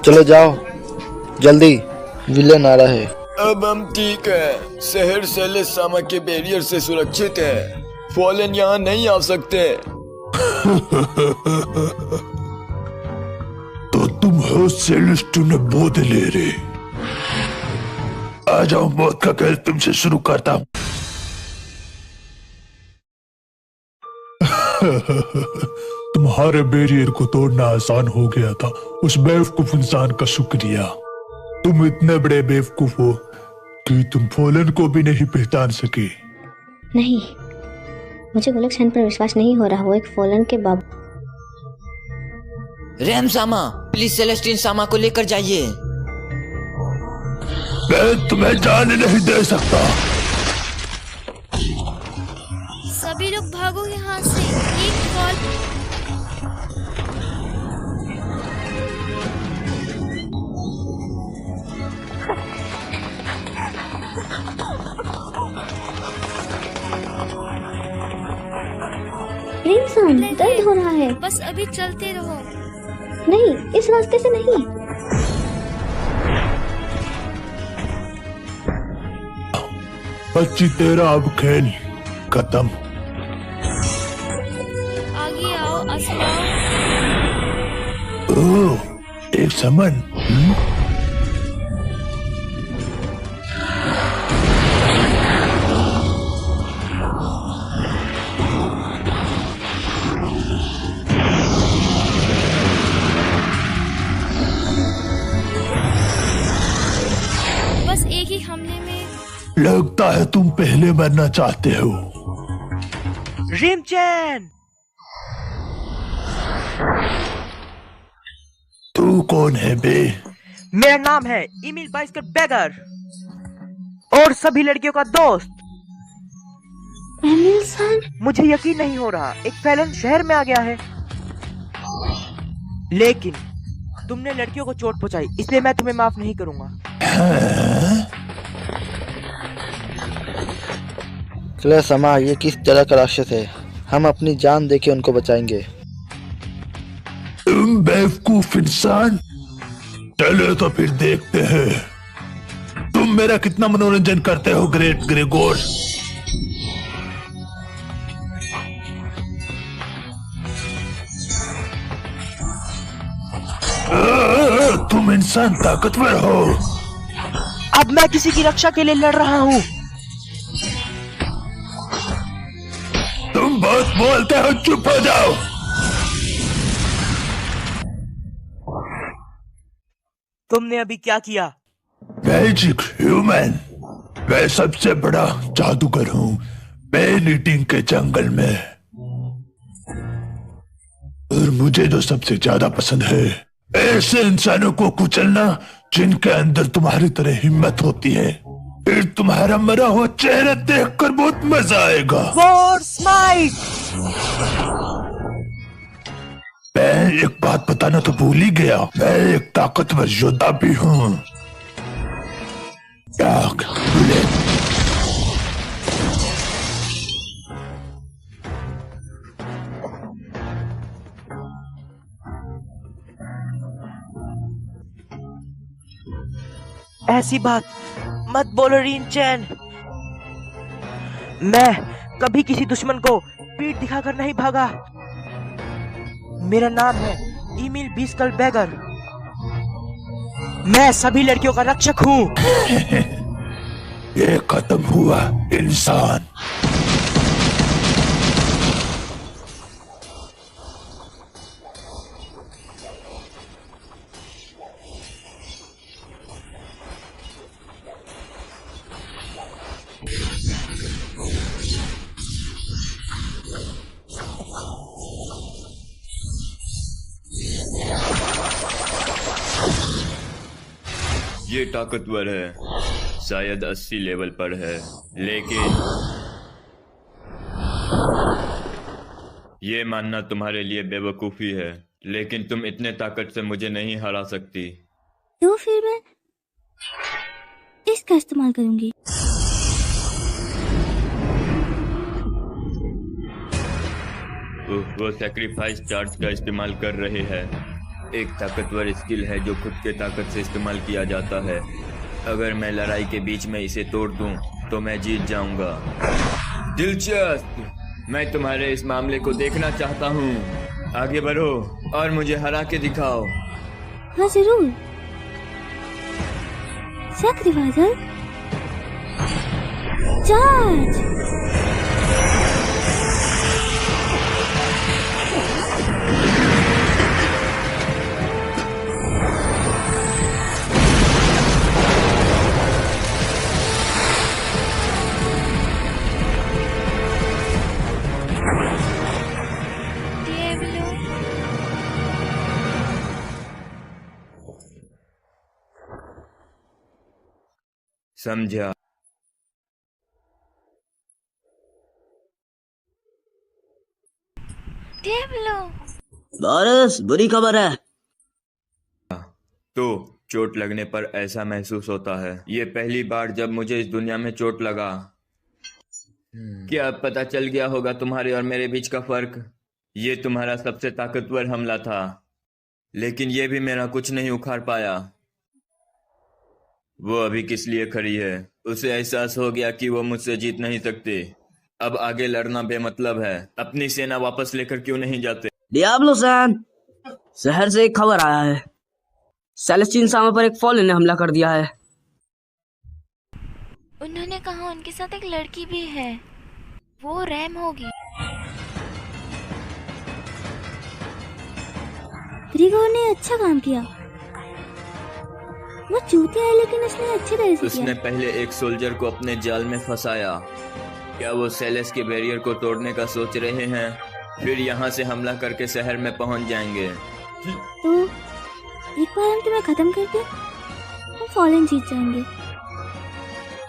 चलो जाओ जल्दी, विलेन आ रहा है। अब हम ठीक है। शहर सेलेस सामा के बैरियर से सुरक्षित है। फॉलन यहाँ नहीं आ सकते। तो तुम हो सेलेस्टिनो बोदलेरे। आ जाओ, मौत का खेल तुमसे शुरू करता हूँ। तुम्हारे बैरियर को तोड़ना आसान हो गया था। उस बेवकूफ इंसान का शुक्रिया। तुम इतने बड़े बेवकूफ हो कि तुम फॉलन को भी नहीं पहचान सके। नहीं, मुझे गोलक शान पर विश्वास नहीं हो रहा। वो एक फॉलन के बाबू। रैम सामा, प्लीज सेलेस्टीन सामा को लेकर जाइए। मैं तुम्हें जाने नहीं दे सकता। सभी लोग भागो यहाँ से। ये कॉल रिमसन, दर्द हो रहा है। बस अभी चलते रहो। नहीं, इस रास्ते से नहीं। बच्ची, तेरा अब खेल खत्म। आगे आओ, आसमाओ। ओह, एक समन। बस एक ही हमले में। लगता है तुम पहले मरना चाहते हो। रिमचैन, तू कौन है बे? मेरा नाम है इमिल बाइस्कर बेगर और सभी लड़कियों का दोस्त। एमिल-सान, मुझे यकीन नहीं हो रहा, एक फैलन शहर में आ गया है। लेकिन तुमने लड़कियों को चोट पहुंचाई, इसलिए मैं तुम्हें माफ नहीं करूंगा। चलो समा, ये किस तरह का राक्षस है? हम अपनी जान देके उनको बचाएंगे। तुम बेवकूफ इंसान। चलो तो फिर देखते हैं तुम मेरा कितना मनोरंजन करते हो ग्रेट ग्रेगोर। तुम इंसान ताकतवर हो। अब मैं किसी की रक्षा के लिए लड़ रहा हूँ। तुम बहुत बोलते हो, चुप हो जाओ। तुमने अभी क्या किया? मैजिक ह्यूमन, मैं सबसे बड़ा जादूगर हूँ मैन ईटिंग के जंगल में। और मुझे जो सबसे ज्यादा पसंद है, ऐसे इंसानों को कुचलना जिनके अंदर तुम्हारी तरह हिम्मत होती है। फिर तुम्हारा मरा हुआ चेहरा देखकर बहुत मजा आएगा। War smite! मैं एक बात बताना तो भूल ही गया, मैं एक ताकतवर योद्धा भी हूँ। Dark bullet. ऐसी बात मत बोलो रिनचैन। मैं कभी किसी दुश्मन को पीठ दिखाकर नहीं भागा। मेरा नाम है इमिल बाइस्कर बेगर। मैं सभी लड़कियों का रक्षक हूँ। ये खत्म हुआ इंसान। ये ताकतवर है, शायद 80 लेवल पर है, लेकिन ये मानना तुम्हारे लिए बेवकूफी है। लेकिन तुम इतने ताकत से मुझे नहीं हरा सकती। तो फिर मैं इसका इस्तेमाल करूंगी। वो सैक्रिफाइस चार्ज का इस्तेमाल कर रहे हैं। एक ताकतवर स्किल है जो खुद के ताकत से इस्तेमाल किया जाता है। अगर मैं लड़ाई के बीच में इसे तोड़ दूं तो मैं जीत जाऊंगा। दिलचस्प, मैं तुम्हारे इस मामले को देखना चाहता हूँ। आगे बढ़ो और मुझे हरा के दिखाओ। हाँ जरूर। सैक्रिफाइजर चार्ज। समझा। बोरिस, बुरी खबर है। तो चोट लगने पर ऐसा महसूस होता है। ये पहली बार जब मुझे इस दुनिया में चोट लगा। क्या अब पता चल गया होगा तुम्हारे और मेरे बीच का फर्क? ये तुम्हारा सबसे ताकतवर हमला था, लेकिन ये भी मेरा कुछ नहीं उखाड़ पाया। वो अभी किस लिए खड़ी है? उसे एहसास हो गया कि वो मुझसे जीत नहीं सकती। अब आगे लड़ना बेमतलब है। अपनी सेना वापस लेकर क्यों नहीं जाते? डियाब्लो सैन, शहर से एक खबर आया है। सेलेस्टीन सामा पर एक फॉलन ने हमला कर दिया है। उन्होंने कहा उनके साथ एक लड़की भी है। वो रैम होगी। ग्रिगोर ने अच्छा काम किया। वो चूतिया है लेकिन उसने अच्छी तरह से उसने किया। पहले एक सोल्जर को अपने जाल में फंसाया। क्या वो सेलेस के बैरियर को तोड़ने का सोच रहे हैं? फिर यहाँ से हमला करके शहर में पहुँच जाएंगे। तो एक बार हम तुम्हें खत्म करके हम फॉलन जीत जाएंगे।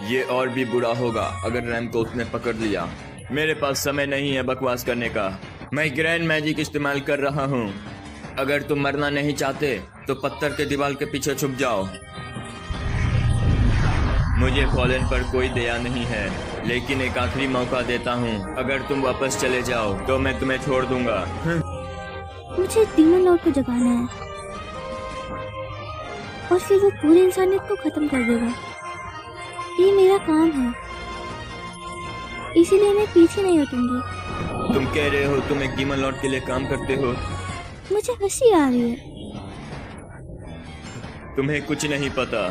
ये और भी बुरा होगा अगर रैम को उसने पकड़ लिया। मेरे पास समय नहीं है बकवास करने का। मैं ग्रैंड मैजिक इस्तेमाल कर रहा हूँ। अगर तुम मरना नहीं चाहते तो पत्थर के दीवार के पीछे छुप जाओ। मुझे फॉलन पर कोई दया नहीं है, लेकिन एक आखिरी मौका देता हूँ। अगर तुम वापस चले जाओ तो मैं तुम्हें छोड़ दूंगा। मुझे डीमन लॉर्ड को जगाना है और फिर वो पूरी इंसानियत को खत्म कर देगा। ये मेरा काम है, इसीलिए मैं पीछे नहीं हटूंगी। तुम कह रहे हो तुम एक डीमन लॉर्ड के लिए काम करते हो? मुझे हंसी आ रही है। तुम्हें कुछ नहीं पता।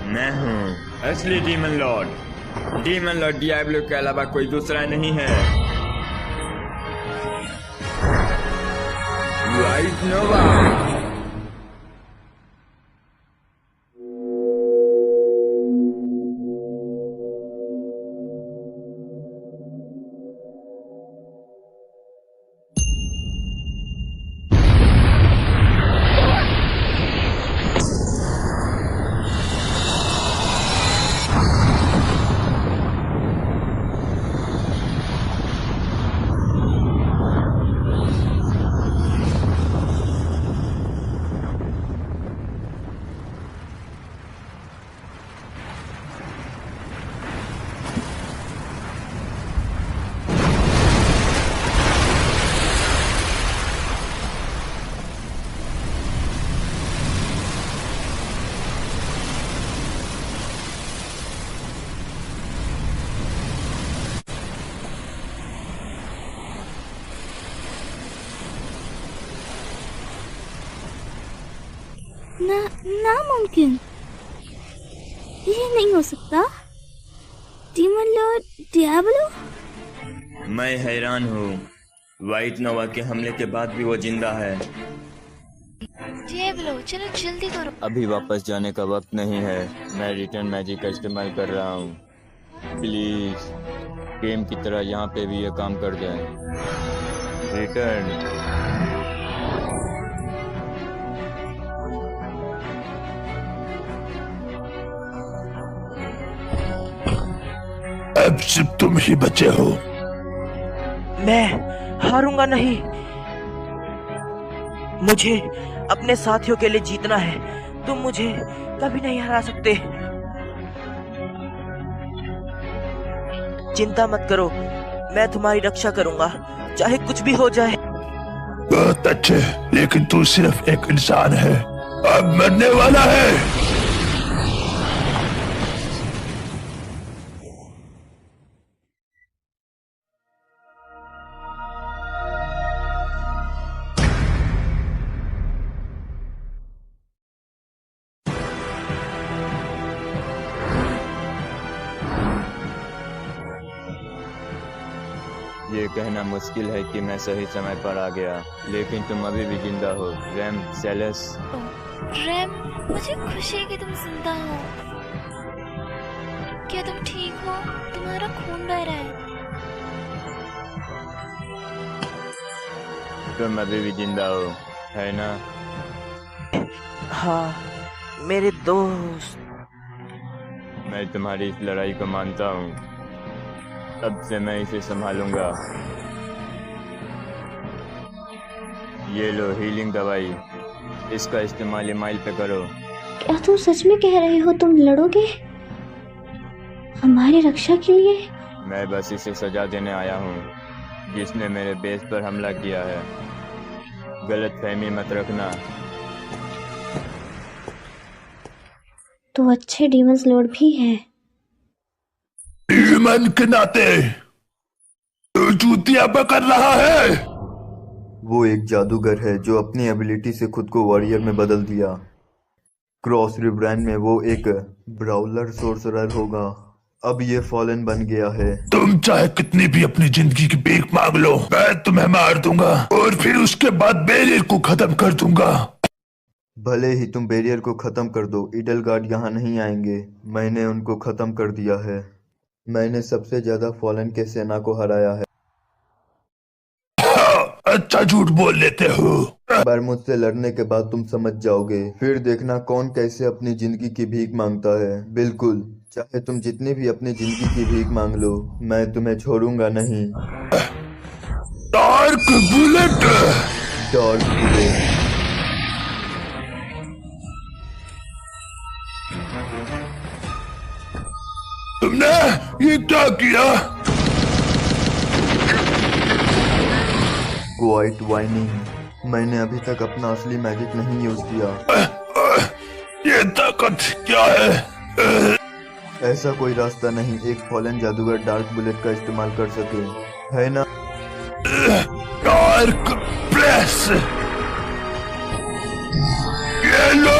मैं हूँ असली demon Lord. Demon Lord Diablo के अलावा कोई दूसरा नहीं है। वाइट नोवा। नामुमकिन, ये नहीं हो सकता। Demon Lord Diablo. मैं हैरान हूँ। वाइट नोवा के हमले के बाद भी वो जिंदा है। डियाब्लो, चलो जल्दी करो। अभी वापस जाने का वक्त नहीं है। मैं रिटर्न मैजिक का इस्तेमाल कर रहा हूँ। प्लीज गेम की तरह यहाँ पे भी ये काम कर जाए। रिटर्न। अब सिर्फ तुम ही बचे हो। मैं हारूंगा नहीं। मुझे अपने साथियों के लिए जीतना है। तुम मुझे कभी नहीं हरा सकते। चिंता मत करो, मैं तुम्हारी रक्षा करूंगा, चाहे कुछ भी हो जाए। बहुत अच्छे, लेकिन तू सिर्फ एक इंसान है, अब मरने वाला है। ये कहना मुश्किल है कि मैं सही समय पर आ गया, लेकिन तुम अभी भी जिंदा हो रैम सेलेस। रैम, मुझे खुशी है कि तुम जिंदा हो। क्या तुम ठीक हो? तुम्हारा खून बह रहा है। तुम अभी भी जिंदा हो, है ना? हाँ, मेरे दोस्त। मैं तुम्हारी इस लड़ाई को मानता हूँ। अब से मैं इसे संभालूंगा। ये लो हीलिंग दवाई, इसका इस्तेमाल इमाइल पे करो। क्या तुम सच में कह रहे हो तुम लड़ोगे हमारी रक्षा के लिए? मैं बस इसे सजा देने आया हूँ, जिसने मेरे बेस पर हमला किया है। गलत फहमी मत रखना। तो अच्छे डीमंस लॉर्ड भी है। ह्यूमन के नाते तू चूतिया पकड़ रहा है। वो एक जादूगर है जो अपनी एबिलिटी से खुद को वॉरियर में बदल दिया। क्रॉस रिब्रांड में वो एक ब्राउलर सोर्सरर होगा। अब ये फॉलन बन गया है। तुम चाहे कितनी भी अपनी जिंदगी की भीख मांग लो, मैं तुम्हें मार दूंगा और फिर उसके बाद बैरियर को खत्म कर दूंगा। भले ही तुम बैरियर को खत्म कर दो, इडलगार्ड यहाँ नहीं आएंगे। मैंने उनको खत्म कर दिया है। मैंने सबसे ज्यादा फॉलन के सेना को हराया है। अच्छा झूठ बोल लेते हो। एक बार मुझसे लड़ने के बाद तुम समझ जाओगे। फिर देखना कौन कैसे अपनी जिंदगी की भीख मांगता है। बिल्कुल, चाहे तुम जितनी भी अपनी जिंदगी की भीख मांग लो, मैं तुम्हें छोड़ूंगा नहीं। Dark bullet. Dark bullet. तुमने ये क्या किया? Quite whining. मैंने अभी तक अपना असली मैजिक नहीं यूज किया। ये ताकत क्या है? ऐसा कोई रास्ता नहीं एक फॉलन जादूगर डार्क बुलेट का इस्तेमाल कर सके, है ना? Dark press. ये लो।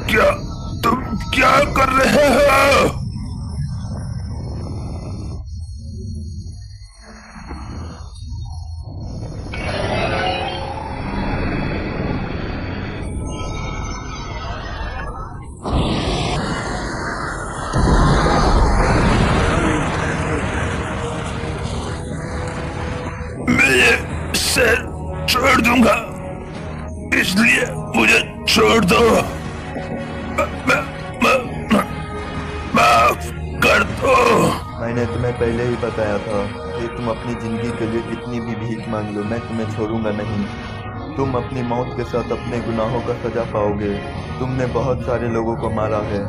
क्या तुम क्या कर रहे हो? मैं ये सर छोड़ दूंगा, इसलिए मुझे छोड़ दो। माफ कर दो। मैंने तुम्हें पहले ही बताया था कि तुम अपनी जिंदगी के लिए कितनी भी भीख मांग लो, मैं तुम्हें छोड़ूंगा नहीं। तुम अपनी मौत के साथ अपने गुनाहों का सजा पाओगे। तुमने बहुत सारे लोगों को मारा है।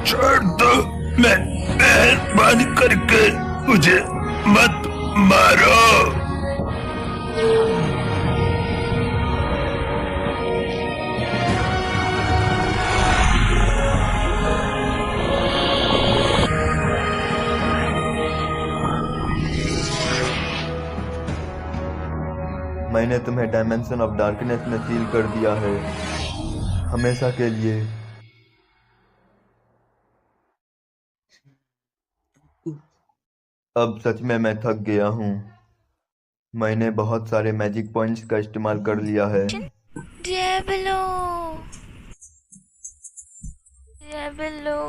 छोड़ दो, मैं मेहरबानी करके मुझे मत मारो। मैंने तुम्हें डायमेंशन ऑफ डार्कनेस में सील कर दिया है, हमेशा के लिए। अब सच में मैं थक गया हूँ। मैंने बहुत सारे मैजिक पॉइंट्स का इस्तेमाल कर लिया है। डेविलो, डेविलो।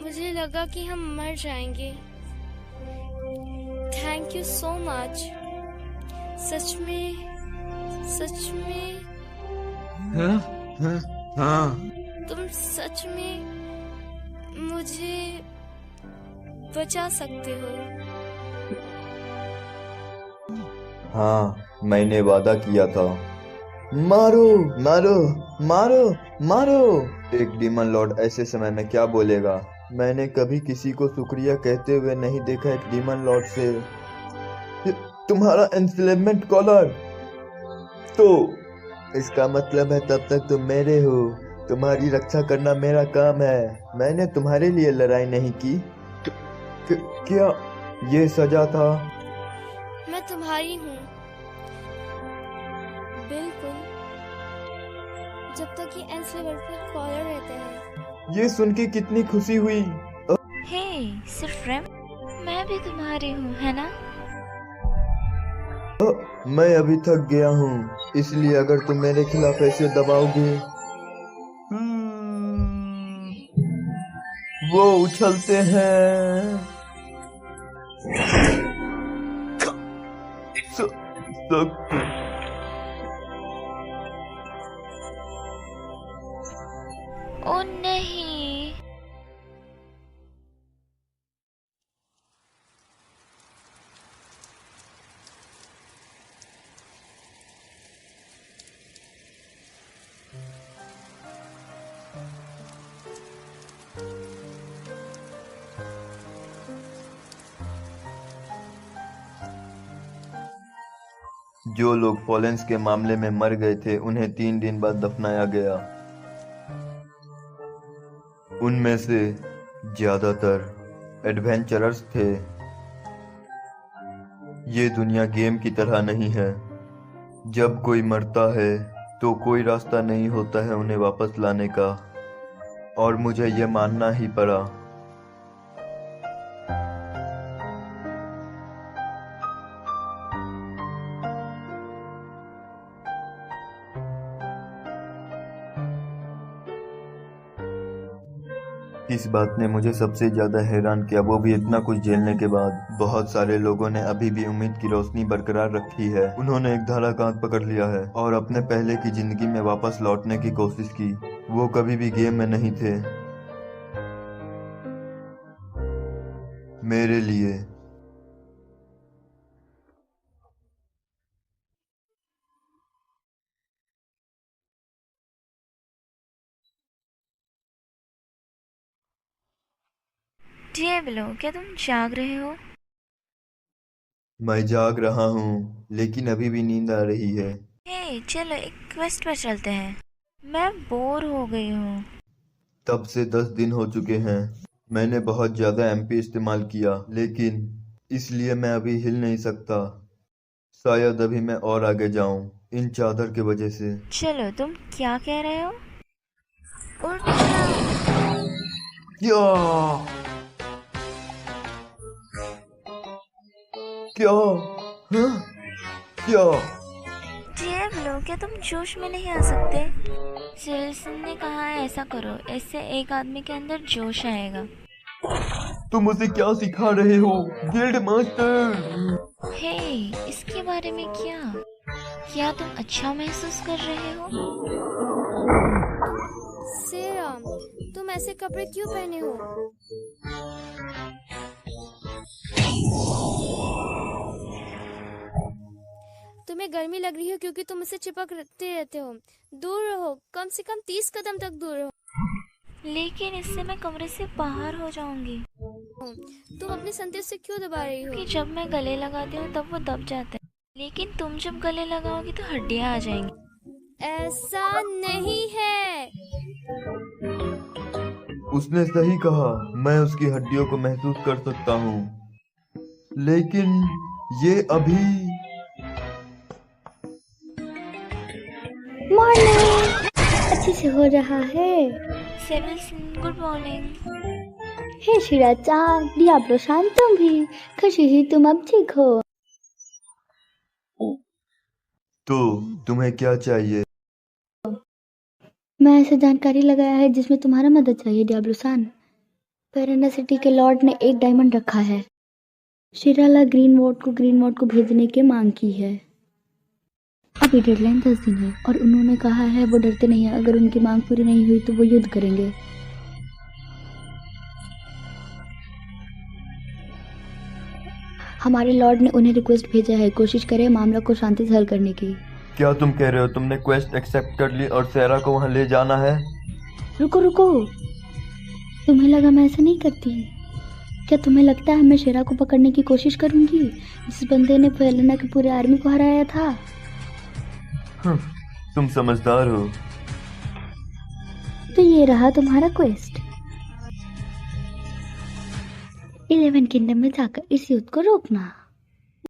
मुझे लगा कि हम मर जाएंगे। Thank you so much. सच में, सच में। हाँ। तुम सच में मुझे बचा सकते हो। हाँ, मैंने वादा किया था। मारो मारो मारो मारो। एक डीमन लॉर्ड ऐसे समय में क्या बोलेगा? मैंने कभी किसी को शुक्रिया कहते हुए नहीं देखा एक डीमन लॉर्ड से। तुम्हारा एंस्लेवमेंट कॉलर, तो इसका मतलब है तब तक तुम मेरे हो। तुम्हारी रक्षा करना मेरा काम है। मैंने तुम्हारे लिए लड़ाई नहीं की। क्या ये सजा था? मैं तुम्हारी हूँ, बिल्कुल, जब तक ये एंस्लेवमेंट कॉलर रहते हैं। ये सुन के कितनी खुशी हुई। हे सिर्फ मैं भी तुम्हारी हूँ, है ना? मैं अभी थक गया हूँ, इसलिए अगर तुम मेरे खिलाफ ऐसे दबाओगे। वो उछलते हैं। ओ नहीं। जो लोग फॉलेंस के मामले में मर गए थे उन्हें 3 दिन बाद दफनाया गया। उनमें से ज्यादातर एडवेंचरर्स थे। ये दुनिया गेम की तरह नहीं है। जब कोई मरता है तो कोई रास्ता नहीं होता है उन्हें वापस लाने का, और मुझे ये मानना ही पड़ा। इस बात ने मुझे सबसे ज्यादा हैरान किया, वो भी इतना कुछ झेलने के बाद। बहुत सारे लोगों ने अभी भी उम्मीद की रोशनी बरकरार रखी है। उन्होंने एक धारा का हाथ पकड़ लिया है और अपने पहले की जिंदगी में वापस लौटने की कोशिश की। वो कभी भी गेम में नहीं थे। मेरे लिए डिएब्लो, क्या तुम जाग रहे हो? मैं जाग रहा हूँ, लेकिन अभी भी नींद आ रही है। हे चलो एक क्वेस्ट पर चलते हैं। मैं बोर हो गई हूँ। तब से 10 दिन हो चुके हैं। मैंने बहुत ज्यादा एमपी इस्तेमाल किया, लेकिन इसलिए मैं अभी हिल नहीं सकता। शायद अभी मैं और आगे जाऊं इन चादर के वजह से। चलो, तुम क्या कह रहे हो? उठ जाओ। क्या? हाँ? क्या? डिएब्लो, क्या तुम जोश में नहीं आ सकते? सेल्सन ने कहा है ऐसा करो, इससे एक आदमी के अंदर जोश आएगा। तुम उसे क्या सिखा रहे हो, गिल्ड मास्टर? हे, इसके बारे में क्या तुम अच्छा महसूस कर रहे हो? सेरा, तुम ऐसे कपड़े क्यों पहने हो? तुम्हें गर्मी लग रही है क्योंकि तुम इससे चिपकते रहते हो। दूर रहो, कम से कम 30 कदम तक दूर रहो। लेकिन इससे मैं कमरे से बाहर हो जाऊंगी। तुम अपने संदेश से क्यों दबा रही हो? कि जब मैं गले लगाती हूँ तब वो दब जाते हैं, लेकिन तुम जब गले लगाओगी तो हड्डियाँ आ जाएंगी। ऐसा नहीं है। उसने सही कहा, मैं उसकी हड्डियों को महसूस कर सकता हूँ, लेकिन ये अभी। मॉर्निंग, अच्छे से हो रहा है। सेल्सन, गुड मॉर्निंग। हे शिराचा, डियाब्लो सान, तुम भी खुशी ही तुम अब ठीक हो। तो तुम्हें क्या चाहिए? मैं ऐसे जानकारी लगाया है जिसमें तुम्हारा मदद चाहिए डियाब्लो सान। पेरेना सिटी के लॉर्ड ने एक डायमंड रखा है। शिराला ग्रीन वॉर्ड को भेजने की मांग की है। अभी डेडलाइन 10 दिन है और उन्होंने कहा है वो डरते नहीं है। अगर उनकी मांग पूरी नहीं हुई तो वो युद्ध करेंगे। हमारे लॉर्ड ने उन्हें रिक्वेस्ट भेजा है, कोशिश करें मामला को शांति से हल करने की। क्या तुम कह रहे हो? तुमने क्वेस्ट एक्सेप्ट कर ली और सेरा को वहां ले जाना है? रुको रुको, तुम्हें लगा मैं ऐसा नहीं करती? क्या तुम्हें लगता है मैं शेरा को पकड़ने की कोशिश करूंगी जिस बंदे ने फेलेना की पूरे आर्मी को हराया था? तुम समझदार हो। तो ये रहा तुम्हारा क्वेस्ट। 11 किंगडम में जाकर इस युद्ध को रोकना।